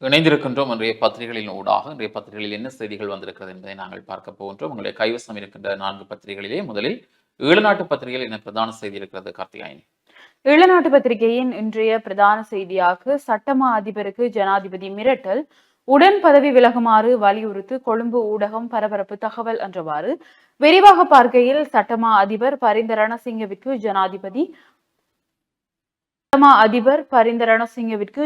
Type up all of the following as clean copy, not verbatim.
இணைந்திருக்கின்றோம். இன்றைய பத்திரிகைகளின் ஊடாக இன்றைய பத்திரிகைகளில் என்ன செய்திகள் வந்திருக்கிறது என்பதை நாங்கள் பார்க்க போகின்றோம். உங்களுடைய கைவசம் இருக்கின்ற 4 பத்திரிகைகளிலே முதலில் ஈழநாட்டு பத்திரிகையில் என்ன பிரதான செய்தி இருக்கிறது கார்த்திகாயன்? ஈழநாட்டு பத்திரிகையின் இன்றைய பிரதான செய்தியாக சட்டமா அதிபருக்கு ஜனாதிபதி மிரட்டல், உடன் பதவி விலகுமாறு வலியுறுத்து கொழும்பு ஊடகம் பரபரப்பு தகவல் என்றவாறு விரிவாக பார்க்கையில் சட்டமா அதிபர் பரிந்த ரணசிங்கவிற்கு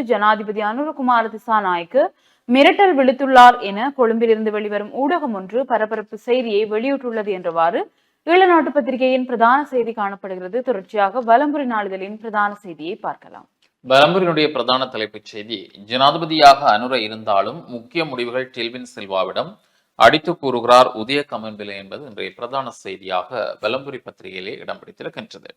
ஜனாதிபதி அனுரகுமார திசாநாயக்க மிரட்டல் விடுத்துள்ளார் என கொழும்பிலிருந்து வெளிவரும் ஊடகம் ஒன்று பரபரப்பு செய்தியை வெளியிட்டுள்ளது என்றவாறு ஈழநாட்டு பத்திரிகையின் பிரதான செய்தி காணப்படுகிறது. தொடர்ச்சியாக வலம்புரி நாளிதழின் பிரதான செய்தியை பார்க்கலாம். வலம்புரியினுடைய பிரதான தலைப்புச் செய்தி, ஜனாதிபதியாக அனுர இருந்தாலும் முக்கிய முடிவுகள் டெல்வின் சில்வாவிடம் அடித்து கூறுகிறார் உதய கமன்பிலை என்பது இன்றைய பிரதான செய்தியாக வலம்புரி பத்திரிகையிலே இடம் பிடித்திருக்கின்றது.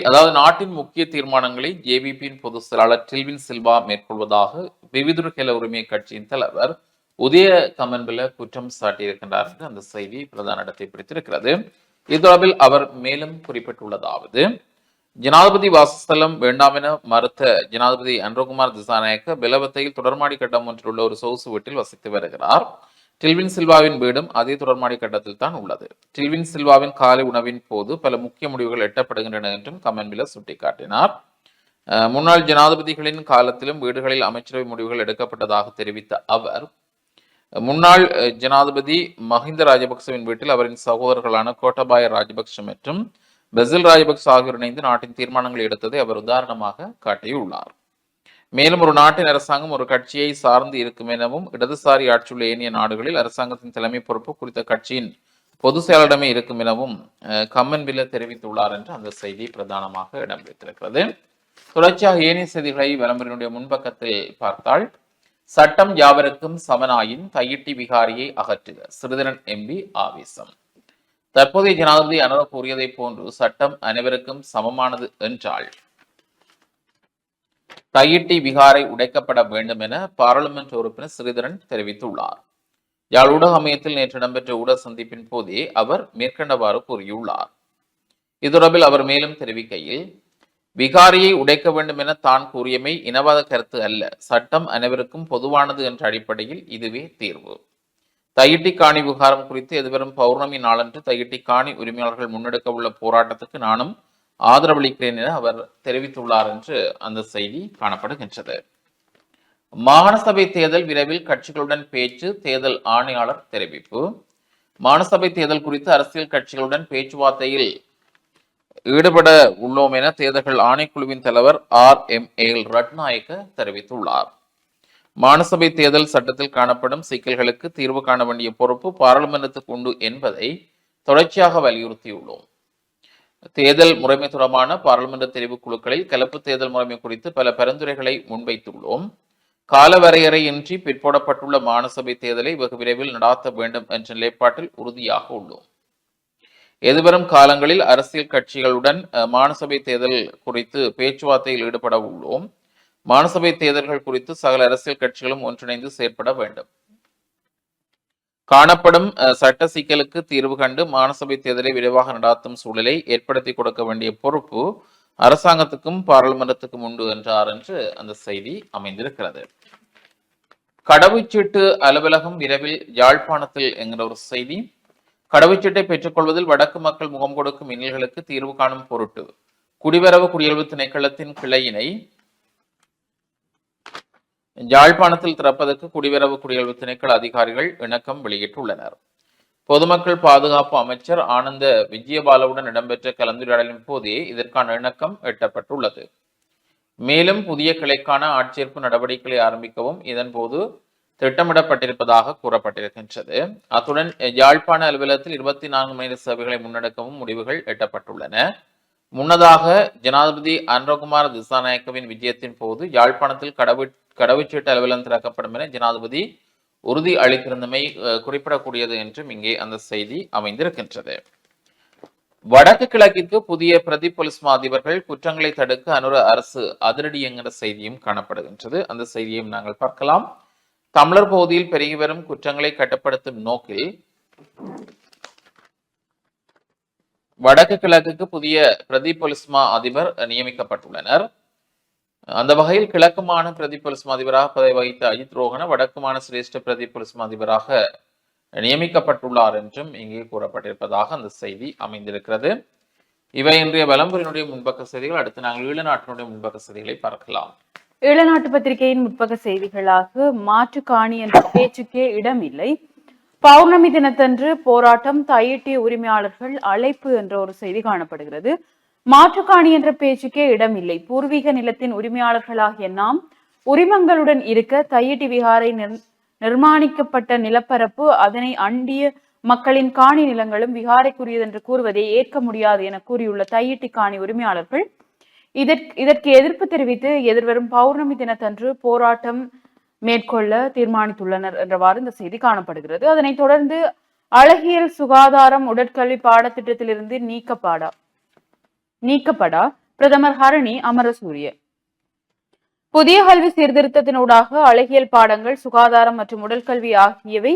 அதாவது நாட்டின் முக்கிய தீர்மானங்களை ஜேவிபியின் பொதுச் செயலாளர் டெல்வின் சில்வா மேற்கொள்வதாக விவிதுர கெல உரிமை கட்சியின் தலைவர் உதய கமன்பில குற்றம் சாட்டியிருக்கின்றார் என்று அந்த செய்தி பிரதான இடத்தை பிடித்திருக்கிறது. இது தொடர்பில் அவர் மேலும் குறிப்பிட்டுள்ளதாவது, ஜனாதிபதி வாசஸ்தலம் வேண்டாம் என மறுத்த ஜனாதிபதி அனுரகுமார் திசாநாயக்க பெலவத்தையில் தொடர்மாடி கட்டம் ஒன்றில் உள்ள ஒரு சொகுசு வீட்டில் வசித்து வருகிறார். டில்வின் சில்வாவின் வீடும் அதே தொடர்மாடி கட்டத்தில் தான் உள்ளது. டில்வின் சில்வாவின் காலை உணவின் போது பல முக்கிய முடிவுகள் எட்டப்படுகின்றன என்றும் கமன்பில சுட்டிக்காட்டினார். முன்னாள் ஜனாதிபதிகளின் காலத்திலும் வீடுகளில் அமைச்சரவை முடிவுகள் எடுக்கப்பட்டதாக தெரிவித்த அவர், முன்னாள் ஜனாதிபதி மஹிந்த ராஜபக்சவின் வீட்டில் அவரின் சகோதரர்களான கோட்டபாய ராஜபக்ஷ மற்றும் பெசில் ராஜபக்ச ஆகியோர் இணைந்து நாட்டின் தீர்மானங்களை எடுத்ததை அவர் உதாரணமாக காட்டியுள்ளார். மேலும் ஒரு நாட்டின் அரசாங்கம் ஒரு கட்சியை சார்ந்து இருக்கும் எனவும் இடதுசாரி ஆட்சியுள்ள ஏனைய நாடுகளில் அரசாங்கத்தின் தலைமை பொறுப்பு குறித்த கட்சியின் பொதுச் செயலரிடமே இருக்கும் எனவும் கம்மன்பில தெரிவித்துள்ளார் என்று அந்த செய்தி பிரதானமாக இடம்பெற்றிருக்கிறது. தொடர்ச்சியாக ஏனைய செய்திகளை விளம்பரினுடைய முன்பக்கத்தில் பார்த்தால், சட்டம் யாவருக்கும் சமனாயின் தையிட்டி விகாரியை அகற்றுக சிறிதரன் எம்பி ஆவேசம். தற்போதைய ஜனாதிபதி அனுர கூறியதை போன்று சட்டம் அனைவருக்கும் சமமானது என்றால் தையிட்டி விகாரை உடைக்கப்பட வேண்டும் என பாராளுமன்ற உறுப்பினர் ஸ்ரீதரன் தெரிவித்துள்ளார். யாழ் ஊடக அமையத்தில் நேற்று இடம்பெற்ற ஊடக சந்திப்பின் போதே அவர் மேற்கண்டவாறு கூறியுள்ளார். இது தொடர்பில் அவர் மேலும் தெரிவிக்கையில், விகாரியை உடைக்க வேண்டும் என தான் கூறியமை இனவாத கருத்து அல்ல, சட்டம் அனைவருக்கும் பொதுவானது என்ற அடிப்படையில் இதுவே தீர்வு. தையிட்டி காணி விவகாரம் குறித்து எதிர்வரும் பௌர்ணமி நாளன்று தையிட்டி காணி உரிமையாளர்கள் முன்னெடுக்க உள்ள போராட்டத்துக்கு நானும் ஆதரவளிக்கிறேன் என அவர் தெரிவித்துள்ளார் என்று அந்த செய்தி காணப்படுகின்றது. மாகாண சபை தேர்தல் விரைவில் கட்சிகளுடன் பேச்சு, தேர்தல் ஆணையாளர் தெரிவிப்பு. மாகாண சபை தேர்தல் குறித்து அரசியல் கட்சிகளுடன் பேச்சுவார்த்தையில் ஈடுபட உள்ளோம் என தேர்தல்கள் ஆணைக்குழுவின் தலைவர் RML ரட்நாயக்க தெரிவித்துள்ளார். மாநசபை தேர்தல் சட்டத்தில் காணப்படும் சிக்கல்களுக்கு தீர்வு காண வேண்டிய பொறுப்பு பாராளுமன்றத்துக்கு உண்டு என்பதை தொடர்ச்சியாக வலியுறுத்தியுள்ளோம். தேர்தல் முறைமை தொடர்பான பாராளுமன்ற தெரிவு குழுக்களில் கலப்பு தேர்தல் முறைமை குறித்து பல பரிந்துரைகளை முன்வைத்துள்ளோம். கால வரையறையின்றி பிற்போடப்பட்டுள்ள மாநசபை தேர்தலை வெகு விரைவில் நடாத்த வேண்டும் என்ற நிலைப்பாட்டில் உறுதியாக உள்ளோம். எதிர்வரும் காலங்களில் அரசியல் கட்சிகளுடன் மாநசபை தேர்தல் குறித்து பேச்சுவார்த்தையில் ஈடுபட உள்ளோம். மாநசபை தேர்தல்கள் குறித்து சகல அரசியல் கட்சிகளும் ஒன்றிணைந்து செயற்பட வேண்டும். காணப்படும் சட்ட சிக்கலுக்கு தீர்வு கண்டு மாநசபை தேர்தலை விரைவாக நடாத்தும் சூழலை ஏற்படுத்தி கொடுக்க வேண்டிய பொறுப்பு அரசாங்கத்துக்கும் பாராளுமன்றத்துக்கும் உண்டு என்றார் என்று அந்த செய்தி அமைந்திருக்கிறது. கடவுச்சீட்டு அலுவலகம் விரைவில் யாழ்ப்பாணத்தில் என்கிற ஒரு செய்தி. கடவுச்சீட்டை பெற்றுக்கொள்வதில் வடக்கு மக்கள் முகம் கொடுக்கும் இன்னல்களுக்கு தீர்வு காணும் பொருட்டு குடிவரவு குடியல்வு திணைக்களத்தின் கிளையினை யாழ்ப்பாணத்தில் திறப்பதற்கு குடிவரவு குடியல்வு திணைக்கள அதிகாரிகள் இணக்கம் வெளியிட்டுள்ளனர். பொதுமக்கள் பாதுகாப்பு அமைச்சர் ஆனந்த விஜயபாலவுடன் இடம்பெற்ற கலந்துரையாடலின் போதே இதற்கான இணக்கம் எட்டப்பட்டுள்ளது. மேலும் புதிய கிளைக்கான ஆட்சேர்ப்பு நடவடிக்கைகளை ஆரம்பிக்கவும் இதன் போது திட்டமிடப்பட்டிருப்பதாக கூறப்பட்டிருக்கின்றது. அத்துடன் யாழ்ப்பாண அலுவலகத்தில் 24 மணி நேர சேவைகளை முன்னெடுக்கவும் முடிவுகள் எட்டப்பட்டுள்ளன. முன்னதாக ஜனாதிபதி அனுரகுமார திசாநாயக்கவின் விஜயத்தின் போது யாழ்ப்பாணத்தில் கடவுச்சீட்டு அலுவலகம் திறக்கப்படும் என ஜனாதிபதி உறுதி அளித்திருந்தமை குறிப்பிடக்கூடியது என்றும் இங்கே அந்த செய்தி அமைந்திருக்கின்றது. வடக்கு கிழக்கிற்கு புதிய பிரதி போலீஸ் அதிபர்கள் குற்றங்களை தடுக்க அனுர அரசு அதிரடி என்கிற செய்தியும் காணப்படுகின்றது. அந்த செய்தியையும் நாங்கள் பார்க்கலாம். தமிழர் பகுதியில் பெருகி வரும் குற்றங்களை கட்டுப்படுத்தும் நோக்கில் வடக்கு கிழக்குக்கு புதிய பிரதி போலீஸ் அதிபர் நியமிக்கப்பட்டுள்ளனர். அந்த வகையில் கிழக்கு மாகாண பிரதி போலீஸ் அதிபராக பதவி வகித்த அஜித் ரோஹன வடக்கு மாகாண சிரேஷ்ட பிரதி போலீஸ் அதிபராக நியமிக்கப்பட்டுள்ளார் என்றும் இங்கே கூறப்பட்டிருப்பதாக அந்த செய்தி அமைந்திருக்கிறது. இவை இன்றைய வலம்புரியினுடைய முன்பக்க செய்திகள். அடுத்து நாங்கள் ஈழநாட்டினுடைய முன்பக்க செய்திகளை பார்க்கலாம். ஈழநாட்டு பத்திரிகையின் முற்பக்க செய்திகளாக மாற்று காணி என்ற பேச்சுக்கே இடமில்லை, பௌர்ணமி தினத்தன்று போராட்டம், தையிட்டிய உரிமையாளர்கள் அழைப்பு என்ற ஒரு செய்தி காணப்படுகிறது. மாற்றுக்காணி என்ற பேச்சுக்கே இடமில்லை, பூர்வீக நிலத்தின் உரிமையாளர்களாகிய நாம் உரிமங்களுடன் இருக்க தையிட்டி விகாரை நிர்மாணிக்கப்பட்ட நிலப்பரப்பு, அதனை அண்டிய மக்களின் காணி நிலங்களும் விகாரைக்குரியது என்று கூறுவதை ஏற்க முடியாது என கூறியுள்ள தையிட்டி காணி உரிமையாளர்கள் இதற்கு எதிர்ப்பு தெரிவித்து எதிர்வரும் பௌர்ணமி தினத்தன்று போராட்டம் மேற்கொள்ள தீர்மானித்துள்ளனர் என்றவாறு இந்த செய்தி காணப்படுகிறது. அதனைத் தொடர்ந்து அழகியல், சுகாதாரம், உடற்கல்வி பாடத்திட்டத்திலிருந்து நீக்கப்படா பிரதமர் ஹரணி அமரசூரிய. புதிய கல்வி சீர்திருத்தத்தினூடாக அழகியல் பாடங்கள், சுகாதாரம் மற்றும் உடற்கல்வி ஆகியவை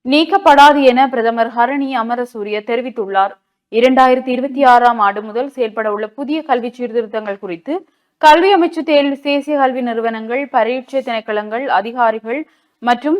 நீக்கப்படாது என பிரதமர் ஹரணி அமரசூரிய தெரிவித்துள்ளார். 2026ஆம் ஆண்டு முதல் செயல்பட உள்ள புதிய கல்வி சீர்திருத்தங்கள் குறித்து கல்வி அமைச்சு, தேசிய கல்வி நிறுவனங்கள், பரீட்சை திணைக்களங்கள், அதிகாரிகள் மற்றும்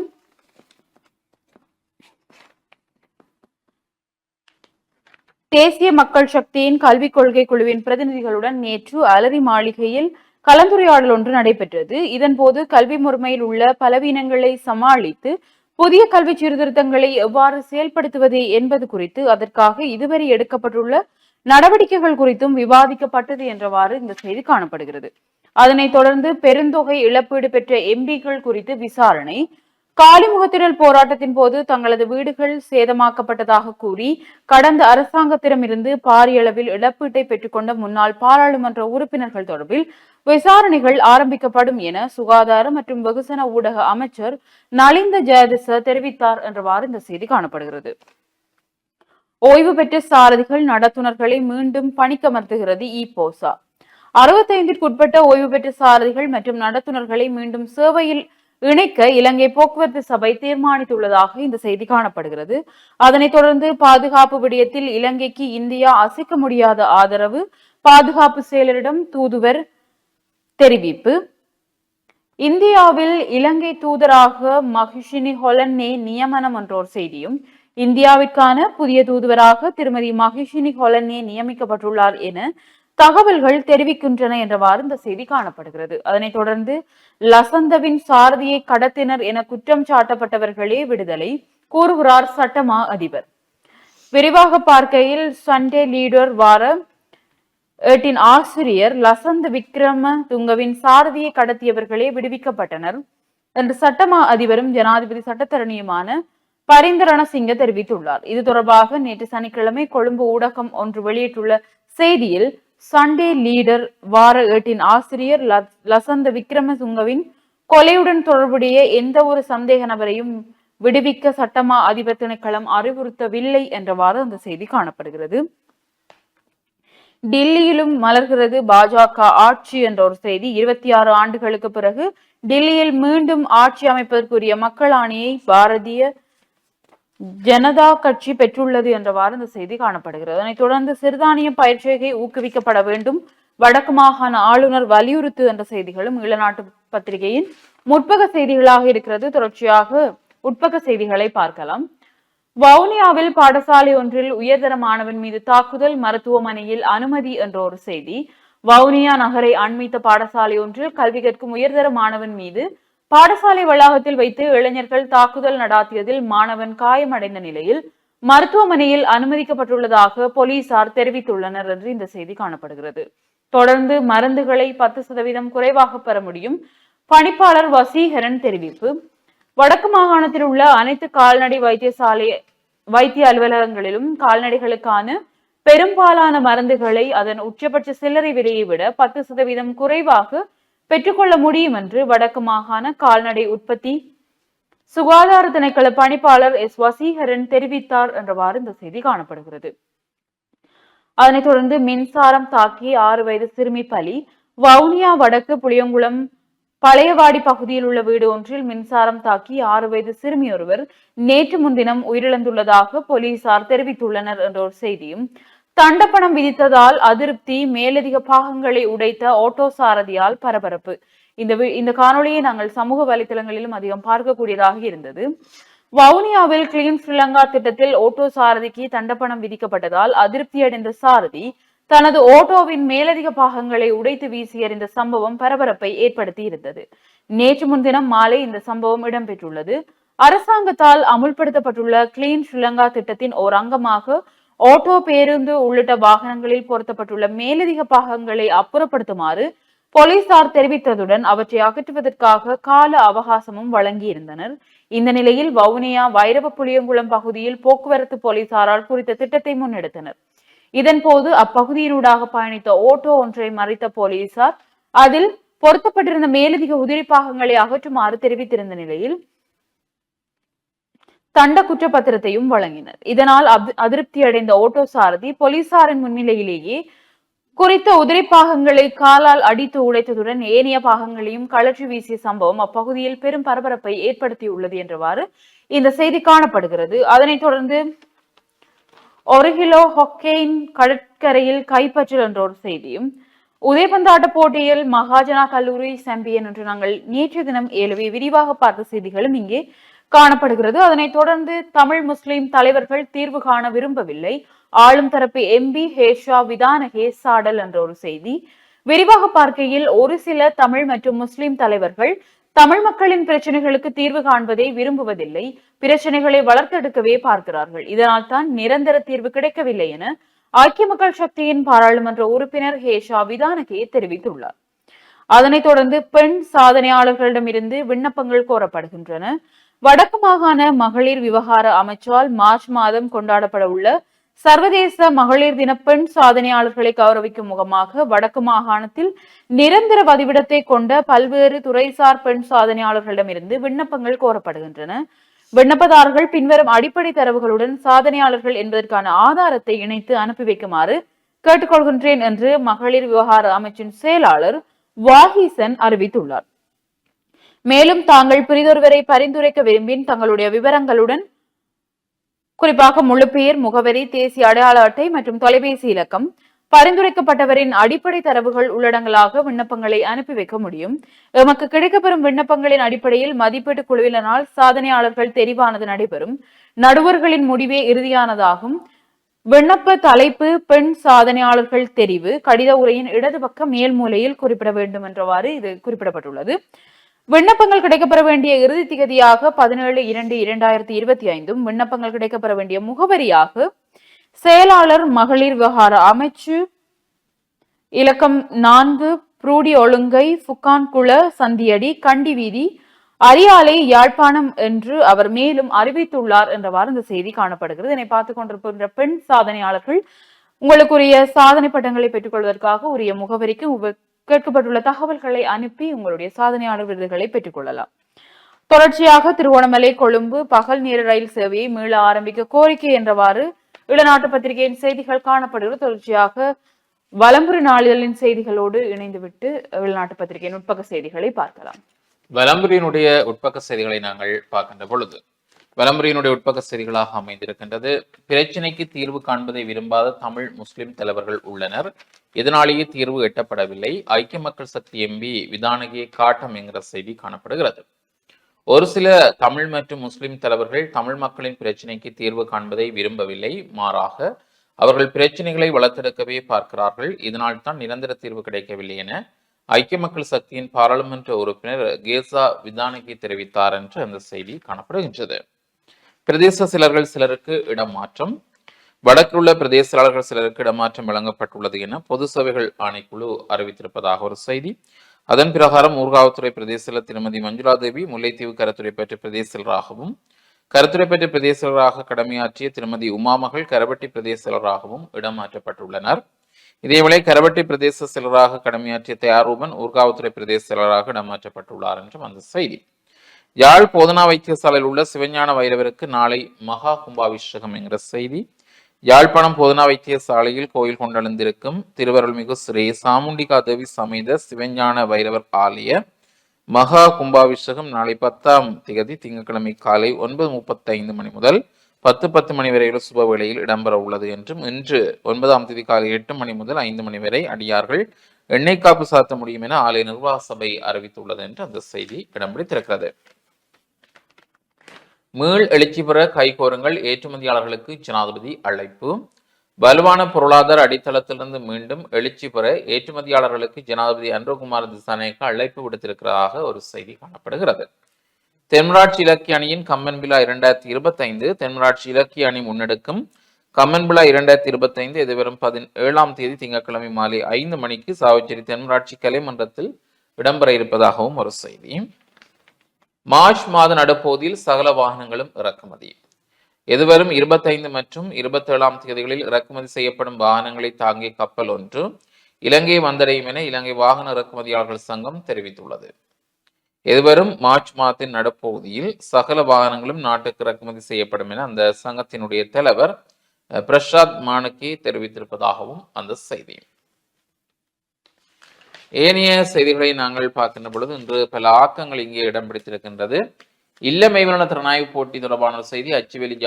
தேசிய மக்கள் சக்தியின் கல்விக் கொள்கை குழுவின் பிரதிநிதிகளுடன் நேற்று அலரி மாளிகையில் கலந்துரையாடல் ஒன்று நடைபெற்றது. இதன்போது கல்வி முறைமையில் உள்ள பலவீனங்களை சமாளித்து புதிய கல்வி சீர்திருத்தங்களை எவ்வாறு செயல்படுத்துவது என்பது குறித்து, அதற்காக இதுவரை எடுக்கப்பட்டுள்ள நடவடிக்கைகள் குறித்தும் விவாதிக்கப்பட்டது என்றவாறு இந்த செய்தி காணப்படுகிறது. அதனைத் தொடர்ந்து பெருந்தொகை இழப்பீடு பெற்ற எம்பிக்கள் குறித்து விசாரணை. காலிமுகத்திடல் போராட்டத்தின் போது தங்களது வீடுகள் சேதமாக்கப்பட்டதாக கூறி கடந்த அரசாங்கத்திடமிருந்து பாரிய அளவில் இழப்பீட்டை பெற்றுக்கொண்ட முன்னாள் பாராளுமன்ற உறுப்பினர்கள் தொடர்பில் விசாரணைகள் ஆரம்பிக்கப்படும் என சுகாதார மற்றும் வெகுசன ஊடக அமைச்சர் நலிந்த ஜெயதிச தெரிவித்தார் என்றவாறு இந்த செய்தி காணப்படுகிறது. ஓய்வு பெற்ற சாரதிகள், நடத்துனர்களை மீண்டும் பணிக்கமர்த்துகிறது இபோசா. 65ற்குட்பட்ட ஓய்வு பெற்ற சாரதிகள் மற்றும் நடத்துனர்களை மீண்டும் சேவையில் இணைக்க இலங்கை போக்குவரத்து சபை தீர்மானித்துள்ளதாக இந்த செய்தி காணப்படுகிறது. அதனைத் தொடர்ந்து பாதுகாப்பு விடயத்தில் இலங்கைக்கு இந்தியா அசைக்க முடியாத ஆதரவு, பாதுகாப்பு செயலரிடம் தூதுவர் தெரிவிப்பு. இந்தியாவில் இலங்கை தூதராக மகிஷினி ஹொலன்னே நியமனம் என்றோர் செய்தியும், இந்தியாவிற்கான புதிய தூதுவராக திருமதி மகிஷினி ஹொலன்னே நியமிக்கப்பட்டுள்ளார் என தகவல்கள் தெரிவிக்கின்றன என்றவாறு இந்த செய்தி காணப்படுகிறது. அதனைத் தொடர்ந்து லசந்தவின் சாரதியை கடத்தினர் என குற்றம் சாட்டப்பட்டவர்களே விடுதலை கூறுகிறார் சட்டமா அதிபர். விரிவாக பார்க்கையில் சண்டே லீடர் வார ஏட்டின் ஆசிரியர் லசந்த விக்ரம துங்கவின் சாரதியை கடத்தியவர்களே விடுவிக்கப்பட்டனர் என்று சட்டமா அதிபரும் ஜனாதிபதி சட்டத்தரணியுமான பரிந்த ரணசிங்க தெரிவித்துள்ளார். இது தொடர்பாக நேற்று சனிக்கிழமை கொழும்பு ஊடகம் ஒன்று வெளியிட்டுள்ள செய்தியில், சண்டே லீடர் வார ஏட்டின் ஆசிரியர் லசந்த விக்ரமதுங்கவின் கொலையுடன் தொடர்புடைய எந்த ஒரு சந்தேக நபரையும் விடுவிக்க சட்டமா அதிபர் திணைக்களம் அறிவுறுத்தவில்லை என்றவாறு அந்த செய்தி காணப்படுகிறது. டில்லியிலும் மலர்கிறது பாஜக ஆட்சி என்ற ஒரு செய்தி. 26 ஆண்டுகளுக்கு பிறகு டில்லியில் மீண்டும் ஆட்சி அமைப்பதற்குரிய மக்கள் ஆணையை பாரதிய ஜனதா கட்சி பெற்றுள்ளது என்றவாறு இந்த செய்தி காணப்படுகிறது. அதனைத் தொடர்ந்து சிறுதானிய பயிர்ச்செய்கை ஊக்குவிக்கப்பட வேண்டும், வடக்கு மாகாண ஆளுநர் வலியுறுத்து என்ற செய்திகளும் ஈழநாட்டு பத்திரிகையின் முற்பக செய்திகளாக இருக்கிறது. தொடர்ச்சியாக உட்பக்க செய்திகளை பார்க்கலாம். வவுனியாவில் பாடசாலை ஒன்றில் உயர்தர மாணவன் மீது தாக்குதல், மருத்துவமனையில் அனுமதி என்ற ஒரு செய்தி. வவுனியா நகரை அண்மித்த பாடசாலை ஒன்றில் கல்வி கற்கும் உயர்தர மாணவன் மீது பாடசாலை வளாகத்தில் வைத்து இளைஞர்கள் தாக்குதல் நடாத்தியதில் மாணவன் காயமடைந்த நிலையில் மருத்துவமனையில் அனுமதிக்கப்பட்டுள்ளதாக போலீசார் தெரிவித்துள்ளனர் என்று இந்த செய்தி காணப்படுகிறது. தொடர்ந்து மருந்துகளை 10% குறைவாக பெற முடியும், பணிப்பாளர் வசீகரன் தெரிவிப்பு. வடக்கு மாகாணத்தில் உள்ள அனைத்து கால்நடை வைத்திய அலுவலகங்களிலும் கால்நடைகளுக்கான பெரும்பாலான மருந்துகளை அதன் உச்சபட்ச சில்லறை விலையை விட 10% குறைவாக பெற்றுக்கொள்ள முடியும் என்று வடக்கு மாகாண கால்நடை உற்பத்தி சுகாதார திணைக்கள பணிப்பாளர் வசீகரன் தெரிவித்தார் என்றவாறு இந்த செய்தி காணப்படுகிறது. அதனைத் தொடர்ந்து மின்சாரம் தாக்கி 6 வயது சிறுமி பலி. வவுனியா வடக்கு புளியங்குளம் பழையவாடி பகுதியில் உள்ள வீடு ஒன்றில் மின்சாரம் தாக்கி 6 வயது சிறுமி ஒருவர் நேற்று முன்தினம் உயிரிழந்துள்ளதாக போலீசார் தெரிவித்துள்ளனர் என்ற ஒரு செய்தியும், தண்டப்பணம் விதித்ததால் அதிருப்தி, மேலதிக பாகங்களை உடைத்த ஓட்டோ சாரதியால் பரபரப்பு. இந்த காணொளியை நாங்கள் சமூக வலைதளங்களிலும் அதிகம் பார்க்கக்கூடியதாக இருந்தது. வவுனியாவில் கிளீன் ஸ்ரீலங்கா திட்டத்தில் ஓட்டோ சாரதிக்கு தண்டப்பணம் விதிக்கப்பட்டதால் அதிருப்தி அடைந்த சாரதி தனது ஓட்டோவின் மேலதிக பாகங்களை உடைத்து வீசி எறிந்த சம்பவம் பரபரப்பை ஏற்படுத்தி இருந்தது. நேற்று முன்தினம் மாலை இந்த சம்பவம் இடம்பெற்றுள்ளது. அரசாங்கத்தால் அமுல்படுத்தப்பட்டுள்ள கிளீன் ஸ்ரீலங்கா திட்டத்தின் ஓர் அங்கமாக ஓட்டோ, பேருந்து உள்ளிட்ட வாகனங்களில் பொருத்தப்பட்டுள்ள மேலதிக பாகங்களை அப்புறப்படுத்துமாறு போலீசார் தெரிவித்ததுடன் அவற்றை அகற்றுவதற்காக கால அவகாசமும் வழங்கியிருந்தனர். இந்த நிலையில் வவுனியா வைரவ புளியங்குளம் பகுதியில் போக்குவரத்து போலீசாரால் குறித்த திட்டத்தை முன்னெடுத்தனர். இதன்போது அப்பகுதியினூடாக பயணித்த ஓட்டோ ஒன்றை மறைத்த போலீசார் அதில் பொருத்தப்பட்டிருந்த மேலதிக உதிரி பாகங்களை அகற்றுமாறு தெரிவித்திருந்த நிலையில் தண்ட குற்றப்பத்திரத்தையும் வழங்கினர். இதனால் அதிருப்தி அடைந்த ஓட்டோ சாரதி போலீசாரின் முன்னிலையிலேயே குறித்த உதிரி பாகங்களை காலால் அடித்து உடைத்ததுடன் ஏனைய பாகங்களையும் கழற்றி வீசிய சம்பவம் அப்பகுதியில் பெரும் பரபரப்பை ஏற்படுத்தியுள்ளது என்றவாறு இந்த செய்தி காணப்படுகிறது. அதனைத் தொடர்ந்து 1 கிலோ ஹொக்கெயின் கடற்கரையில் கைப்பற்றல் என்ற ஒரு செய்தியும், உதைபந்தாட்ட போட்டியில் மகாஜனா கல்லூரி சாம்பியன் என்று நாங்கள் நேற்று தினம் ஏலவே விரிவாக பார்த்த செய்திகளும் இங்கே காணப்படுகிறது. அதனைத் தொடர்ந்து தமிழ் முஸ்லிம் தலைவர்கள் தீர்வு காண விரும்பவில்லை, ஆளும் தரப்பு எம்பி ஹேஷா விதானகே சாடல் என்ற ஒரு செய்தி. விரிவாக பார்க்கையில் ஒரு சில தமிழ் மற்றும் முஸ்லிம் தலைவர்கள் தமிழ் மக்களின் பிரச்சனைகளுக்கு தீர்வு காண்பதை விரும்புவதில்லை, பிரச்சனைகளை வளர்த்தெடுக்கவே பார்க்கிறார்கள். இதனால் தான் நிரந்தர தீர்வு கிடைக்கவில்லை என ஐக்கிய மக்கள் சக்தியின் பாராளுமன்ற உறுப்பினர் ஹேஷா விதானகே தெரிவித்துள்ளார். அதனைத் தொடர்ந்து பெண் சாதனையாளர்களிடமிருந்து விண்ணப்பங்கள் கோரப்படுகின்றன. வடக்கு மாகாண மகளிர் விவகார அமைச்சால் மார்ச் மாதம் கொண்டாடப்பட உள்ள சர்வதேச மகளிர் தின பெண் சாதனையாளர்களை கௌரவிக்கும் முகமாக வடக்கு மாகாணத்தில் நிரந்தர வதிவிடத்தை கொண்ட பல்வேறு துறைசார் பெண் சாதனையாளர்களிடமிருந்து விண்ணப்பங்கள் கோரப்படுகின்றன. விண்ணப்பதாரர்கள் பின்வரும் அடிப்படை தரவுகளுடன் சாதனையாளர்கள் என்பதற்கான ஆதாரத்தை இணைத்து அனுப்பி வைக்குமாறு கேட்டுக்கொள்கின்றேன் என்று மகளிர் விவகார அமைச்சின் செயலாளர் வாஹீசன் அறிவித்துள்ளார். மேலும் தாங்கள் பிரிதொருவரை பரிந்துரைக்க விரும்பின் தங்களுடைய விவரங்களுடன் குறிப்பாக முழு பெயர், முகவரி, தேசிய அடையாள அட்டை மற்றும் தொலைபேசி இலக்கம், பரிந்துரைக்கப்பட்டவரின் அடிப்படை தரவுகள் உள்ளடங்கலாக விண்ணப்பங்களை அனுப்பி வைக்க முடியும். எமக்கு கிடைக்கப்பெறும் விண்ணப்பங்களின் அடிப்படையில் மதிப்பீட்டு குழுவினரால் சாதனையாளர்கள் தெரிவானது நடைபெறும். நடுவர்களின் முடிவே இறுதியானதாகும். விண்ணப்ப தலைப்பு பெண் சாதனையாளர்கள் தெரிவு கடித உரையின் இடது பக்க மேல் மூலையில் குறிப்பிட வேண்டும் என்றவாறு இது குறிப்பிடப்பட்டுள்ளது. விண்ணப்பங்கள் கிடைக்கப்பெற வேண்டிய இறுதி திகதியாக 17/2/2025 விண்ணப்பங்கள் கிடைக்கப்பெற வேண்டிய முகவரியாக செயலாளர் மகளிர் விவகார அமைச்சு, இலக்கம் 4, புரூடி ஒழுங்கை, புக்கான்குள சந்தியடி, கண்டி வீதி, அரியாலை, யாழ்ப்பாணம் என்று அவர் மேலும் அறிவித்துள்ளார் என்றவாறு இந்த செய்தி காணப்படுகிறது. இதனை பார்த்துக் கொண்டிருக்கின்ற பெண் சாதனையாளர்கள் உங்களுக்குரிய சாதனை பட்டங்களை பெற்றுக் கொள்வதற்காக உரிய முகவரிக்கு கேட்கப்பட்டுள்ள தகவல்களை அனுப்பி உங்களுடைய சாதனையாளர் விருதுகளை பெற்றுக் கொள்ளலாம். தொடர்ச்சியாக திருவோணமலை, கொழும்பு பகல் நேர ரயில் சேவையை மீள ஆரம்பிக்க கோரிக்கை என்றவாறு இளநாட்டு பத்திரிகையின் செய்திகள் காணப்படுகிறது. தொடர்ச்சியாக வலம்புரி நாளிதழின் செய்திகளோடு இணைந்துவிட்டு வெளிநாட்டு பத்திரிகையின் உட்பக்க செய்திகளை பார்க்கலாம். வலம்புரியினுடைய உட்பக்க செய்திகளை நாங்கள் பார்க்கின்ற பொழுது வலம்புரியினுடைய உட்பக்க செய்திகளாக அமைந்திருக்கின்றது. பிரச்சினைக்கு தீர்வு காண்பதை விரும்பாத தமிழ் முஸ்லிம் தலைவர்கள் உள்ளனர், இதனாலேயே தீர்வு எட்டப்படவில்லை. ஐக்கிய மக்கள் சக்தி எம்பி விதானகே காட்டம் என்கிற செய்தி காணப்படுகிறது. ஒரு சில தமிழ் மற்றும் முஸ்லிம் தலைவர்கள் தமிழ் மக்களின் பிரச்சினைக்கு தீர்வு காண்பதை விரும்பவில்லை, மாறாக அவர்கள் பிரச்சனைகளை வளர்த்தெடுக்கவே பார்க்கிறார்கள். இதனால் தான் நிரந்தர தீர்வு கிடைக்கவில்லை என ஐக்கிய மக்கள் சக்தியின் பாராளுமன்ற உறுப்பினர் கேசா விதானகே தெரிவித்தார் என்று அந்த செய்தி காணப்படுகின்றது. பிரதேச செயலர்கள் சிலருக்கு இடமாற்றம், வடக்குள்ள பிரதேச செயலாளர்கள் சிலருக்கு இடமாற்றம் வழங்கப்பட்டுள்ளது என பொது சேவைகள் ஆணைக்குழு அறிவித்திருப்பதாக ஒரு செய்தி. அதன் பிரகாரம் ஊர்காவத்துறை பிரதேச செயலர் திருமதி மஞ்சுளா தேவி முல்லைத்தீவு கருத்துறை பெற்ற பிரதேச செயலராகவும், கருத்துறை பெற்ற பிரதேச செயலராக கடமையாற்றிய திருமதி உமாமகள் கரவட்டி பிரதேச செயலராகவும் இடமாற்றப்பட்டுள்ளனர். இதேவேளை கரவட்டி பிரதேச செயலராக கடமையாற்றிய தயாரூபன் ஊர்காவத்துறை பிரதேச செயலராக இடமாற்றப்பட்டுள்ளார் என்றும் அந்த செய்தி. யாழ் போதனா வைத்தியசாலையில் உள்ள சிவஞான வைரவருக்கு நாளை மகா கும்பாபிஷேகம் என்கிற செய்தி. யாழ்ப்பாணம் போதனா வைத்தியசாலையில் கோயில் கொண்டெழுந்திருக்கும் திருவருள்மிகு ஸ்ரீ சாமுண்டிகா தேவி சமேத சிவஞான வைரவர் ஆலய மகா கும்பாபிஷேகம் நாளை 10ஆம் திகதி திங்கட்கிழமை காலை 9:35 மணி முதல் 10:10 மணி வரையில் சுப வேளையில் இடம்பெற உள்ளது என்றும், இன்று 9ஆம் தேதி காலை 8 மணி முதல் 5 மணி வரை அடியார்கள் எண்ணெய் காப்பு சாத்த முடியும் என ஆலய நிர்வாக சபை அறிவித்துள்ளது என்று அந்த செய்தி இடம் பிடித்திருக்கிறது. மீள் எழுச்சி பெற கைகோருங்கள், ஏற்றுமதியாளர்களுக்கு ஜனாதிபதி அழைப்பு. வலுவான பொருளாதார அடித்தளத்திலிருந்து மீண்டும் எழுச்சி பெற ஏற்றுமதியாளர்களுக்கு ஜனாதிபதி அன்ரோகுமார் திசாநாயக்க அழைப்பு விடுத்திருக்கிறதாக ஒரு செய்தி காணப்படுகிறது. தென்மராட்சி இலக்கிய அணியின் கம்மன் விழா 2025 தென்மராட்சி இலக்கிய அணி முன்னெடுக்கும் கம்மன் விழா 2025 எதிர்வரும் 17ஆம் தேதி திங்கட்கிழமை மாலை 5 மணிக்கு சாவச்சேரி தென்மராட்சி கலைமன்றத்தில் இடம்பெற இருப்பதாகவும் ஒரு செய்தி. மார்ச் மாத நடுப்பகுதியில் சகல வாகனங்களும் இறக்குமதி. எதிர்வரும் 25 மற்றும் 27ஆம் தேதிகளில் இறக்குமதி செய்யப்படும் வாகனங்களை தாங்கிய கப்பல் ஒன்று இலங்கை வந்தடையும் என இலங்கை வாகன இறக்குமதியாளர்கள் சங்கம் தெரிவித்துள்ளது. எதிர்வரும் மார்ச் மாதத்தின் நடுப்பகுதியில் சகல வாகனங்களும் நாட்டுக்கு இறக்குமதி செய்யப்படும் என அந்த சங்கத்தினுடைய தலைவர் பிரசாத் மானுக்கே தெரிவித்திருப்பதாகவும் அந்த செய்தி. ஏனைய செய்திகளை நாங்கள் பார்க்கின்ற பொழுது இன்று பல ஆக்கங்கள் இங்கே இடம் பிடித்திருக்கின்றது. இல்லமைவலன திறனாய்வு போட்டி தொடர்பான செய்தி. அச்சுவேலி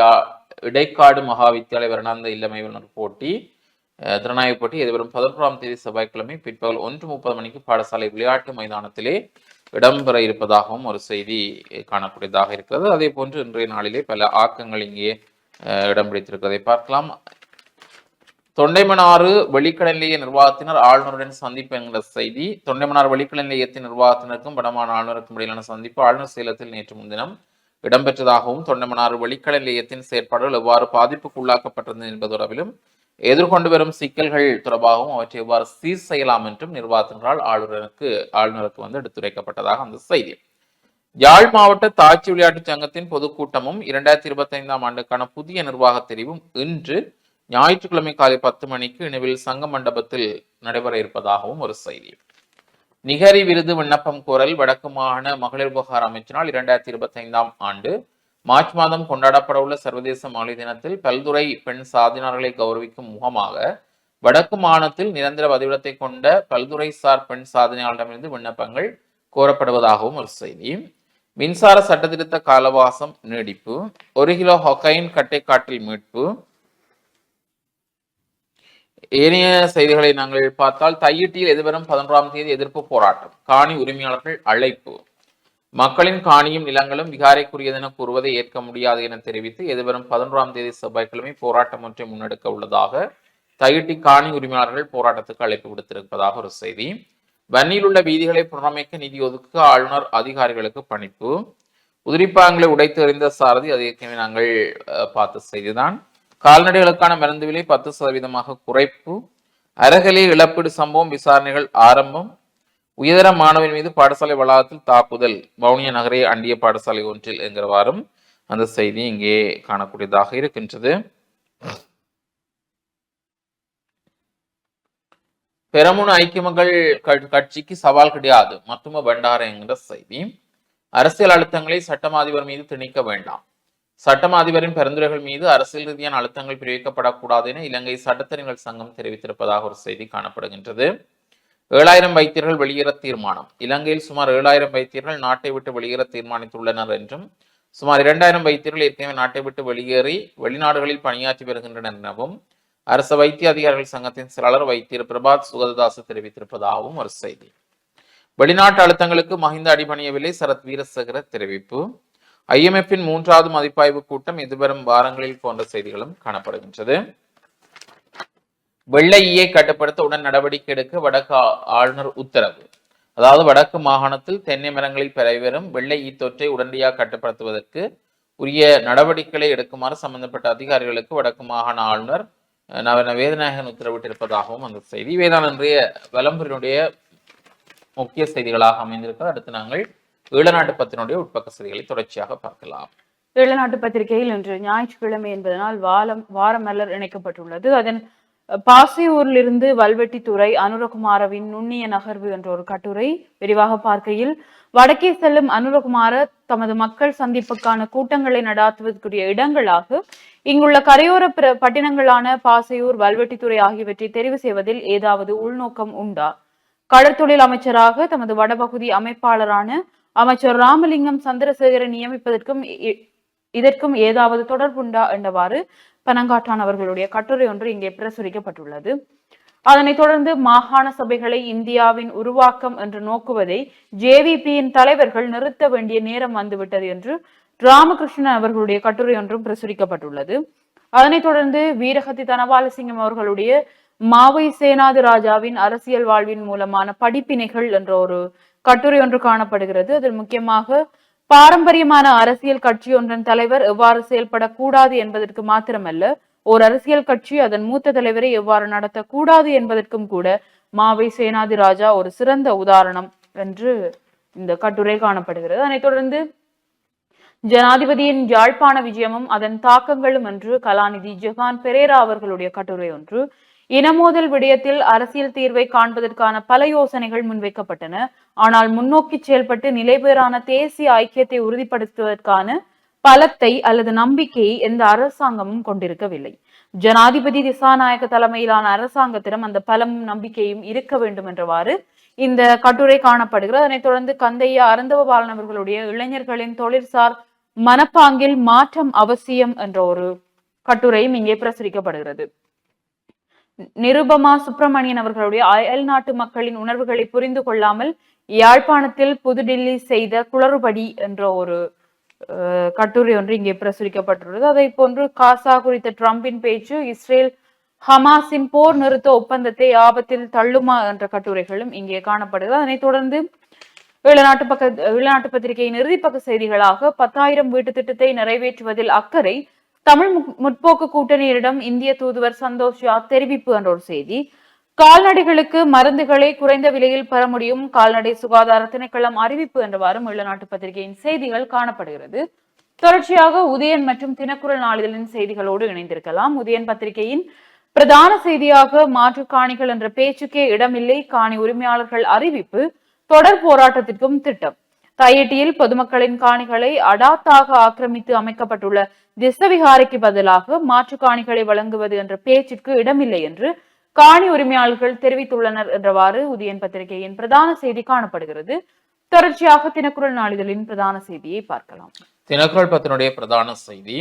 இடைக்காடு மகாவித்தியாலய வருடாந்த இல்லமைவலனர் போட்டி திறனாய்வு போட்டி எதிர்வரும் 11ஆம் தேதி செவ்வாய்க்கிழமை பிற்பகல் 1:30 மணிக்கு பாடசாலை விளையாட்டு மைதானத்திலே இடம்பெற இருப்பதாகவும் ஒரு செய்தி காணக்கூடியதாக இருக்கிறது. அதே போன்று இன்றைய நாளிலே பல ஆக்கங்கள் இங்கே இடம் பிடித்திருக்கிறதை பார்க்கலாம். தொண்டைமனாறு வெளிக்கடை நிலைய நிர்வாகத்தினர் ஆளுநருடன் சந்திப்பு என்கிற செய்தி. தொண்டைமனாறு வெளிக்கடை நிலையத்தின் நிர்வாகத்தினருக்கும் வடமாநில ஆளுநருக்கும் இடையிலான சந்திப்பு ஆளுநர் சேலத்தில் நேற்று முன்தினம் இடம்பெற்றதாகவும், தொண்டைமனாறு வெளிக்கடை நிலையத்தின் செயற்பாடுகள் எவ்வாறு பாதிப்புக்குள்ளாக்கப்பட்டது என்பது தொடர்பிலும் எதிர்கொண்டு வரும் சிக்கல்கள் தொடர்பாகவும் அவற்றை எவ்வாறு சீர் செய்யலாம் என்றும் நிர்வாகத்தினரால் ஆளுநருக்கு எடுத்துரைக்கப்பட்டதாக அந்த செய்தி. யாழ் மாவட்ட தாட்சி விளையாட்டு சங்கத்தின் பொதுக்கூட்டமும் 2025ஆம் ஆண்டுக்கான புதிய நிர்வாக தெரிவும் இன்று ஞாயிற்றுக்கிழமை காலை 10 மணிக்கு இணைவில் சங்க மண்டபத்தில் நடைபெற இருப்பதாகவும் ஒரு செய்தி. நிகரி விருது விண்ணப்பம் கோரல். வடக்கு மாகாண மகளிர் விவகார அமைச்சினால் 2025ஆம் ஆண்டு மார்ச் மாதம் கொண்டாடப்பட உள்ள சர்வதேச மகளிர் தினத்தில் பல்துறை பெண் சாதனையாளர்களை கௌரவிக்கும் முகமாக வடக்கு மாகாணத்தில் நிரந்தர வதிவிடத்தை கொண்ட பல்துறை சார் பெண் சாதனையாளரிடமிருந்து விண்ணப்பங்கள் கோரப்படுவதாகவும் ஒரு செய்தி. மின்சார சட்டத்திருத்த காலவாசம் நீடிப்பு. 1 கிலோ ஹொக்கைன் கட்டைக்காட்டில் மீட்பு. ஏனைய செய்திகளை நாங்கள் பார்த்தால், தையிட்டியில் எதிர்வரும் 11ஆம் தேதி எதிர்ப்பு போராட்டம். காணி உரிமையாளர்கள் அழைப்பு. மக்களின் காணியும் நிலங்களும் விகாரைக்குரியதென கூறுவதை ஏற்க முடியாது என தெரிவித்து எதிர்வரும் 11ஆம் தேதி செவ்வாய்க்கிழமை போராட்டம் ஒன்றை முன்னெடுக்க உள்ளதாக தையிட்டி காணி உரிமையாளர்கள் போராட்டத்துக்கு அழைப்பு விடுத்திருப்பதாக ஒரு செய்தி. வன்னியில் உள்ள வீதிகளை புனரமைக்க நிதி ஒதுக்க ஆளுநர் அதிகாரிகளுக்கு பணிப்பு. உதிரிப்பாங்களை உடைத்து எறிந்த சாரதி. அது ஏற்கனவே நாங்கள் பார்த்த செய்திதான். கால்நடைகளுக்கான மருந்து விலை 10% குறைப்பு. அறகலை இழப்பீடு சம்பவம் விசாரணைகள் ஆரம்பம். உயர்தர மாணவன் மீது பாடசாலை வளாகத்தில் தாக்குதல். வவுனியா நகரை அண்டிய பாடசாலை ஒன்றில் என்கிறவாறும் அந்த செய்தி இங்கே காணக்கூடியதாக இருக்கின்றது. பெரமுன ஐக்கிய மக்கள் கட்சிக்கு சவால் கிடையாது மத்தும பண்டார என்கிற செய்தி. அரசியல் அழுத்தங்களை சட்டம் அதிபர் மீது திணிக்க வேண்டாம். சட்டம் அதிபரின் பரிந்துரைகள் மீது அரசியல் ரீதியான அழுத்தங்கள் பிரிவிக்கப்படக்கூடாது என இலங்கை சட்டத்தறிஞர்கள் சங்கம் தெரிவித்திருப்பதாக ஒரு செய்தி காணப்படுகின்றது. 7000 வைத்தியர்கள் வெளியேற தீர்மானம். இலங்கையில் சுமார் 7000 வைத்தியர்கள் நாட்டை விட்டு வெளியேற தீர்மானித்துள்ளனர் என்றும், சுமார் 2000 வைத்தியர்கள் ஏற்கனவே நாட்டை விட்டு வெளியேறி வெளிநாடுகளில் பணியாற்றி வருகின்றனர் எனவும் அரச வைத்திய அதிகாரிகள் சங்கத்தின் செயலாளர் வைத்தியர் பிரபாத் சுகததாசு தெரிவித்திருப்பதாகவும் ஒரு செய்தி. வெளிநாட்டு அழுத்தங்களுக்கு மஹிந்த அடிபணியவில்லை, சரத் வீரசேகர தெரிவிப்பு. IMF-இன் 3வது மதிப்பாய்வு கூட்டம் எதிர்வரும் வாரங்களில் போன்ற செய்திகளும் காணப்படுகின்றது. வெள்ளை ஈயை கட்டுப்படுத்த உடன் நடவடிக்கை எடுக்க வடக்கு ஆளுநர் உத்தரவு. அதாவது வடக்கு மாகாணத்தில் தென்னை மரங்களில் பரவிவரும் வெள்ளை ஈ தொற்றை உடனடியாக கட்டுப்படுத்துவதற்கு உரிய நடவடிக்கைகளை எடுக்குமாறு சம்பந்தப்பட்ட அதிகாரிகளுக்கு வடக்கு மாகாண ஆளுநர் நவீன வேதநாயகன் உத்தரவிட்டிருப்பதாகவும் அந்த செய்தி. இவைதான் இன்றைய விளம்பரினுடைய முக்கிய செய்திகளாக அமைந்திருக்கிறது. அடுத்து நாங்கள் ஈழநாட்டு பத்தினுடைய உட்பக்க செய்திகளை தொடர்ச்சியாக பார்க்கலாம். ஈழநாட்டு பத்திரிகையில் இன்று ஞாயிற்றுக்கிழமை என்பதனால் வார மலர் இணைக்கப்பட்டுள்ளது. அதன் பாசியூரிலிருந்து வல்வெட்டித்துறை அனுரகுமாரவின் நுண்ணிய நகர்வு என்ற ஒரு கட்டுரை. விரிவாக பார்க்கையில், வடக்கே செல்லும் அனுரகுமார தமது மக்கள் சந்திப்புக்கான கூட்டங்களை நடாத்துவதற்குரிய இடங்களாக இங்குள்ள கரையோர பட்டினங்களான பாசையூர், வல்வெட்டித்துறை ஆகியவற்றை தெரிவு செய்வதில் ஏதாவது உள்நோக்கம் உண்டா? கடற்தொழில் அமைச்சராக தமது வடபகுதி அமைப்பாளரான அமைச்சர் ராமலிங்கம் சந்திரசேகரன் நியமிப்பதற்கும் இதற்கும் ஏதாவது தொடர்புண்டா என்றவாறு பனங்காட்டான் அவர்களுடைய கட்டுரை ஒன்று இங்கே பிரசுரிக்கப்பட்டுள்ளது. அதனைத் தொடர்ந்து மாகாண சபைகளை இந்தியாவின் உருவாக்கம் என்று நோக்குவதை ஜேவிபியின் தலைவர்கள் நிறுத்த வேண்டிய நேரம் வந்துவிட்டது என்று ராமகிருஷ்ணன் அவர்களுடைய கட்டுரை ஒன்றும் பிரசுரிக்கப்பட்டுள்ளது. அதனைத் தொடர்ந்து வீரகத்தி தனபாலசிங்கம் அவர்களுடைய மாவை சேனாதி ராஜாவின் அரசியல் வாழ்வின் மூலமான படிப்பினைகள் என்ற ஒரு கட்டுரை ஒன்று காணப்படுகிறது. அதில் முக்கியமாக பாரம்பரியமான அரசியல் கட்சி ஒன்றின் தலைவர் எவ்வாறு செயல்படக்கூடாது என்பதற்கு மாத்திரமல்ல, ஓர் அரசியல் கட்சி அதன் மூத்த தலைவரை எவ்வாறு நடத்தக்கூடாது என்பதற்கும் கூட மாவை சேனாதி ராஜா ஒரு சிறந்த உதாரணம் என்று இந்த கட்டுரை காணப்படுகிறது. அதனைத் தொடர்ந்து ஜனாதிபதியின் யாழ்ப்பாண விஜயமும் அதன் தாக்கங்களும் என்று கலாநிதி ஜெகான் பெரேரா அவர்களுடைய கட்டுரை ஒன்று. இனமோதல் விடயத்தில் அரசியல் தீர்வை காண்பதற்கான பல யோசனைகள் முன்வைக்கப்பட்டன. ஆனால் முன்னோக்கி செயல்பட்டு நிலைபெறான தேசிய ஐக்கியத்தை உறுதிப்படுத்துவதற்கான பலத்தை அல்லது நம்பிக்கையை எந்த அரசாங்கமும் கொண்டிருக்கவில்லை. ஜனாதிபதி திசாநாயக்க தலைமையிலான அரசாங்கத்திடம் அந்த பலமும் நம்பிக்கையும் இருக்க வேண்டும் என்றவாறு இந்த கட்டுரை காணப்படுகிறது. அதனைத் தொடர்ந்து கந்தையா அருந்தவபாலன் அவர்களுடைய இளைஞர்களின் தொழிற்சார் மனப்பாங்கில் மாற்றம் அவசியம் என்ற ஒரு கட்டுரையும் இங்கே பிரசுரிக்கப்படுகிறது. நிருபமா சுப்பிரமணியன் அவர்களுடைய அயல் நாட்டு மக்களின் உணர்வுகளை புரிந்து கொள்ளாமல் யாழ்ப்பாணத்தில் புதுடில்லி செய்த குளறுபடி என்ற ஒரு கட்டுரை ஒன்று இங்கே பிரசுரிக்கப்பட்டுள்ளது. அதை போன்று காசா குறித்த ட்ரம்பின் பேச்சு இஸ்ரேல் ஹமாஸின் போர் நிறுத்த ஒப்பந்தத்தை ஆபத்தில் தள்ளுமா என்ற கட்டுரைகளும் இங்கே காணப்படுகிறது. அதனைத் தொடர்ந்து ஈழநாட்டு பத்திரிகையின் இறுதிப்பக்க செய்திகளாக 10,000 வீட்டு திட்டத்தை நிறைவேற்றுவதில் அக்கறை தமிழ் முற்போக்கு கூட்டணியிடம் இந்திய தூதுவர் சந்தோஷ் யா தெரிவிப்பு என்ற ஒரு செய்தி. கால்நடைகளுக்கு மருந்துகளை குறைந்த விலையில் பெற முடியும், கால்நடை சுகாதார திணைக்களம் அறிவிப்பு என்றவாறும் ஈழநாட்டு பத்திரிகையின் செய்திகள் காணப்படுகிறது. தொடர்ச்சியாக உதயன் மற்றும் தினக்குரல் நாளிதழின் செய்திகளோடு இணைந்திருக்கலாம். உதயன் பத்திரிகையின் பிரதான செய்தியாக மாற்று காணிகள் என்ற பேச்சுக்கே இடமில்லை, காணி உரிமையாளர்கள் அறிவிப்பு, தொடர் போராட்டத்திற்கும் திட்டம். தையிட்டியில் பொதுமக்களின் காணிகளை அடாத்தாக ஆக்கிரமித்து அமைக்கப்பட்டுள்ள திசவிகாரைக்கு பதிலாக மாற்று காணிகளை வழங்குவது என்ற பேச்சிற்கு இடமில்லை என்று காணி உரிமையாளர்கள் தெரிவித்துள்ளனர் என்றவாறு உதயன் பத்திரிகையின் பிரதான செய்தி காணப்படுகிறது. தொடர்ச்சியாக தினக்குரல் நாளிதழின் பிரதான செய்தியை பார்க்கலாம். தினக்குரல் பத்தினுடைய பிரதான செய்தி,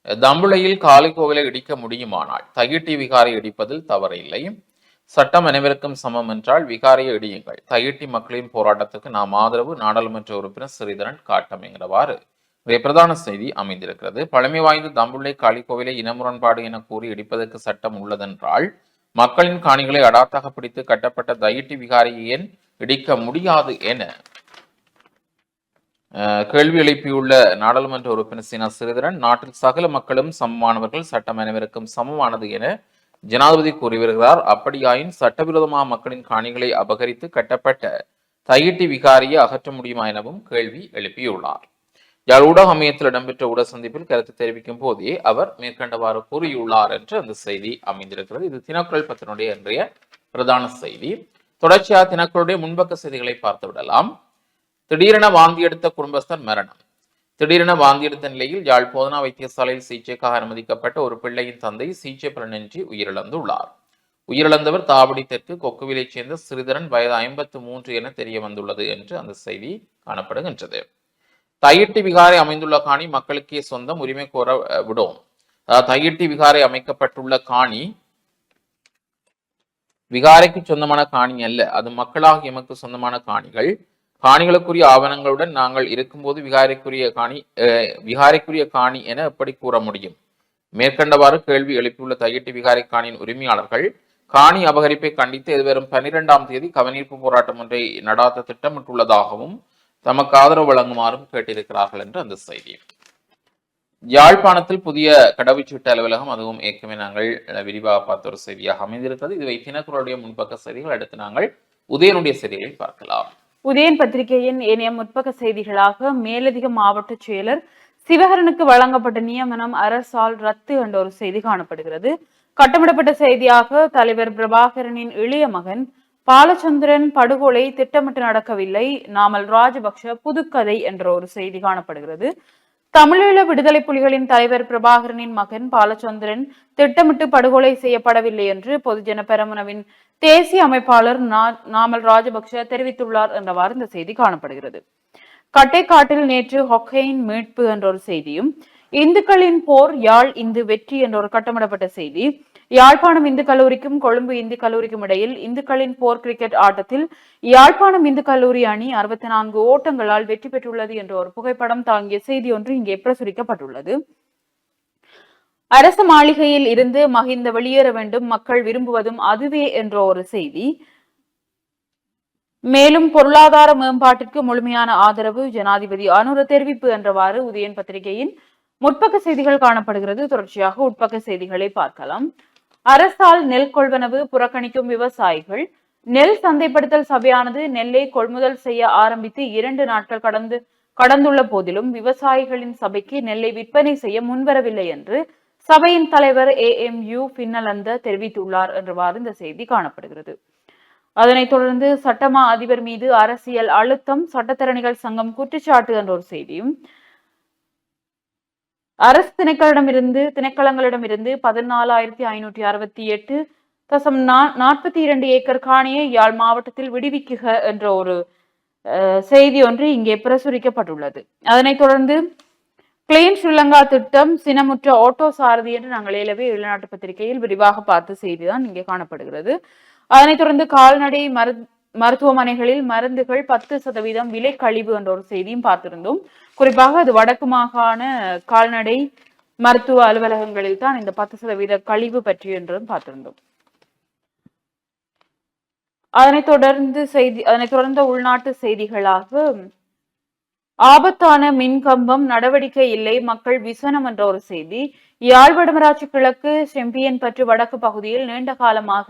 தம்புளையில் காளி கோவிலை இடிக்க முடியுமானால் தையிட்டி விகாரை இடிப்பதில் தவறில்லை, சட்டம் அனைவருக்கும் சமம் என்றால் விகாரையை இடியுங்கள், தையிட்டி மக்களின் போராட்டத்துக்கு நாம் ஆதரவு, நாடாளுமன்ற உறுப்பினர் ஸ்ரீதரன் காட்டம் என்கிறவாறு பிரதான செய்தி அமைந்திருக்கிறது. பழமை வாய்ந்த தம்புள்ளை காளி கோவிலை இனமுரண்பாடு என கூறி இடிப்பதற்கு சட்டம் உள்ளதென்றால் மக்களின் காணிகளை அடாத்தாக பிடித்து கட்டப்பட்ட தையிட்டி விகாரையை ஏன் இடிக்க முடியாது என கேள்வி எழுப்பியுள்ள நாடாளுமன்ற உறுப்பினர் சீனா ஸ்ரீதரன், நாட்டில் சகல மக்களும் சமமானவர்கள், சட்டம் அனைவருக்கும் சமமானது என ஜனாதிபதி கூறி வருகிறார். அப்படியாயின் சட்டவிரோதமாக மக்களின் காணிகளை அபகரித்து கட்டப்பட்ட தையிட்டி விகாரியை அகற்ற முடியுமா எனவும் கேள்வி எழுப்பியுள்ளார். யாழ் ஊடக அமையத்தில் இடம்பெற்ற ஊடக சந்திப்பில் கருத்து தெரிவிக்கும் போதே அவர் மேற்கண்டவாறு கூறியுள்ளார் என்று அந்த செய்தி அமைந்திருக்கிறது. இது தினக்குரல் பத்தினுடைய இன்றைய பிரதான செய்தி. தொடர்ச்சியாக தினக்குரலுடைய முன்பக்க செய்திகளை பார்த்து விடலாம். திடீரென வாந்தி எடுத்த குடும்பஸ்தர் மரணம். திடீரென வாந்தி எடுத்த நிலையில் யாழ் போதனா வைத்தியசாலையில் சிகிச்சைக்காக அனுமதிக்கப்பட்ட ஒரு பிள்ளையின் தந்தை சிகிச்சை பலனின்றி உயிரிழந்துள்ளார். உயிரிழந்தவர் தாவடி தெற்கு கொக்குவிலைச் சேர்ந்த ஸ்ரீதரன், வயது 53 என தெரிய வந்துள்ளது என்று அந்த செய்தி காணப்படுகின்றது. தையிட்டி விகாரை அமைந்துள்ள காணி மக்களுக்கே சொந்தம், உரிமை கோர விடும். தையிட்டி விகாரை அமைக்கப்பட்டுள்ள காணி விகாரைக்கு சொந்தமான காணி அல்ல, அது மக்களாக எமக்கு சொந்தமான காணிகள். காணிகளுக்குரிய ஆவணங்களுடன் நாங்கள் இருக்கும்போது விகாரைக்குரிய காணி என எப்படி கூற முடியும்? மேற்கண்டவாறு கேள்வி எழுப்பியுள்ள தையிட்டி விகாரை காணியின் உரிமையாளர்கள் காணி அபகரிப்பை கண்டித்து எதிர்வரும் 12ஆம் தேதி கவனீர்ப்பு போராட்டம் ஒன்றை நடாத்த திட்டமிட்டுள்ளதாகவும் தமக்கு ஆதரவு வழங்குமாறும் கேட்டிருக்கிறார்கள் என்று அந்த செய்தி. யாழ்ப்பாணத்தில் புதிய கடவுச்சீட்டு அலுவலகம், அதுவும் ஏற்கனவே நாங்கள் விரிவாக பார்த்த ஒரு செய்தியாக அமைந்திருக்கிறது. இதுவை தினக்குரலுடைய முன்பக்க செய்திகள். அடுத்து நாங்கள் உதயனுடைய செய்திகளை பார்க்கலாம். உதயன் பத்திரிகையின் ஏனைய முற்பக்க செய்திகளாக மேலதிக மாவட்ட செயலர் சிவகரனுக்கு வழங்கப்பட்ட நியமனம் அரசால் ரத்து என்ற ஒரு செய்தி காணப்படுகிறது. கட்டமிடப்பட்ட செய்தியாக தலைவர் பிரபாகரனின் இளைய மகன் பாலச்சந்திரன் படுகொலை திட்டமிட்டு நடக்கவில்லை, நாமல் ராஜபக்ஷ புதுக்கதை என்ற ஒரு செய்தி காணப்படுகிறது. தமிழீழ விடுதலை புலிகளின் தலைவர் பிரபாகரனின் மகன் பாலச்சந்திரன் திட்டமிட்டு படுகொலை செய்யப்படவில்லை என்று பொதுஜன பெரமுனவின் தேசிய அமைப்பாளர் நாமல் ராஜபக்ஷ தெரிவித்துள்ளார் என்றவாறு இந்த செய்தி காணப்படுகிறது. கட்டைக்காட்டில் நேற்று ஹொக்கைன் மீட்பு என்ற ஒரு செய்தியும், இந்துக்களின் போர் யாழ் இந்து வெற்றி என்ற ஒரு கட்டமிடப்பட்ட செய்தி. யாழ்ப்பாணம் இந்து கல்லூரிக்கும் கொழும்பு இந்து கல்லூரிக்கும் இடையில் இந்துக்களின் போர் கிரிக்கெட் ஆட்டத்தில் யாழ்ப்பாணம் இந்து கல்லூரி அணி 64 ஓட்டங்களால் வெற்றி பெற்றுள்ளது என்ற ஒரு புகைப்படம் தாங்கிய செய்தி ஒன்று இங்கே பிரசுரிக்கப்பட்டுள்ளது. அரச மாளிகையில் இருந்து மஹிந்த வெளியேற வேண்டும், மக்கள் விரும்புவதும் அதுவே என்ற ஒரு செய்தி. மேலும் பொருளாதார மேம்பாட்டிற்கு முழுமையான ஆதரவு ஜனாதிபதி அனுர தெரிவிப்பு என்றவாறு உதயன் பத்திரிகையின் முற்பக்க செய்திகள் காணப்படுகிறது. தொடர்ச்சியாக உட்பக்க செய்திகளை பார்க்கலாம். அரசால் நெல் கொள்வனவு புறக்கணிக்கும் விவசாயிகள். நெல் சந்தைப்படுத்தல் சபையானது நெல்லை கொள்முதல் செய்ய ஆரம்பித்து 2 நாட்கள் கடந்துள்ள போதிலும் விவசாயிகளின் சபைக்கு நெல்லை விற்பனை செய்ய முன்வரவில்லை என்று சபையின் தலைவர் AMU பின்னலந்த தெரிவித்துள்ளார் என்றவாறு இந்த செய்தி காணப்படுகிறது. அதனைத் தொடர்ந்து சட்டமா அதிபர் மீது அரசியல் அழுத்தம், சட்டத்தரணிகள் சங்கம் குற்றச்சாட்டு என்ற ஒரு செய்தியும். அரசு திணைக்களங்களிடமிருந்து 14,568.42 ஏக்கர் காணியை யாழ் மாவட்டத்தில் விடுவிக்குக என்ற ஒரு செய்தி ஒன்று இங்கே பிரசுரிக்கப்பட்டுள்ளது. அதனைத் தொடர்ந்து கிளீன் ஸ்ரீலங்கா திட்டம் சினமுற்ற ஓட்டோ சாரதி என்று நாங்கள் ஏலவே வெளிநாட்டு பத்திரிகையில் விரிவாக பார்த்த செய்திதான் இங்கே காணப்படுகிறது. அதனைத் தொடர்ந்து கால்நடை மருத்துவமனைகளில் மருந்துகள் 10% விலை கழிவு என்ற ஒரு செய்தியும் பார்த்திருந்தோம். குறிப்பாக அது வடக்கு மாகாண கால்நடை மருத்துவ அலுவலகங்களில் தான் இந்த 10% கழிவு பற்றி என்றும் பார்த்திருந்தோம். அதனைத் தொடர்ந்த உள்நாட்டு செய்திகளாக ஆபத்தான மின்கம்பம் நடவடிக்கை இல்லை, மக்கள் விசனம் என்ற ஒரு செய்தி. யாழ் வடமராட்சி கிழக்கு செம்பியன் பற்று வடக்கு பகுதியில் நீண்ட காலமாக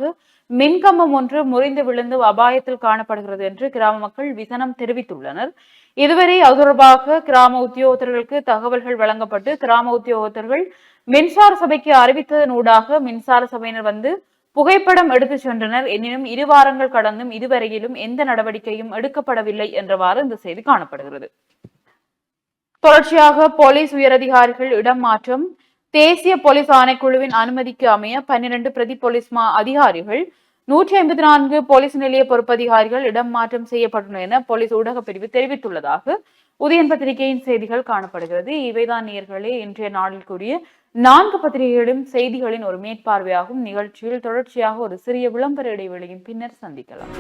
மின்கம்பம் ஒன்று முறிந்து விழுந்து அபாயத்தில் காணப்படுகிறது என்று கிராம மக்கள் விசனம் தெரிவித்துள்ளனர். இதுவரை அது தொடர்பாக கிராம உத்தியோகத்தர்களுக்கு தகவல்கள் வழங்கப்பட்டு கிராம உத்தியோகத்தர்கள் மின்சார சபைக்கு அறிவித்ததனூடாக மின்சார சபையினர் வந்து புகைப்படம் எடுத்து சென்றனர். எனினும் 2 வாரங்கள் கடந்தும் இதுவரையிலும் எந்த நடவடிக்கையும் எடுக்கப்படவில்லை என்றவாறு இந்த செய்தி காணப்படுகிறது. தொடர்ச்சியாக போலீஸ் உயரதிகாரிகள் இடம் மாற்றம். தேசிய போலீஸ் ஆணைக்குழுவின் அனுமதிக்கு அமைய 12 பிரதி போலீஸ் அதிகாரிகள் 154 போலீஸ் நிலைய பொறுப்பதிகாரிகள் இடம் மாற்றம் செய்யப்பட்டுள்ளன என போலீஸ் ஊடக பிரிவு தெரிவித்துள்ளதாக உதயன் பத்திரிகையின் செய்திகள் காணப்படுகிறது. இவைதான் நேயர்களே இன்றைய நாளில் கூடிய 4 பத்திரிகைகளின் செய்திகளின் ஒரு மேற்பார்வையாகும். நிகழ்ச்சியில் தொடர்ச்சியாக ஒரு சிறிய விளம்பர இடைவெளியின் பின்னர் சந்திக்கலாம்.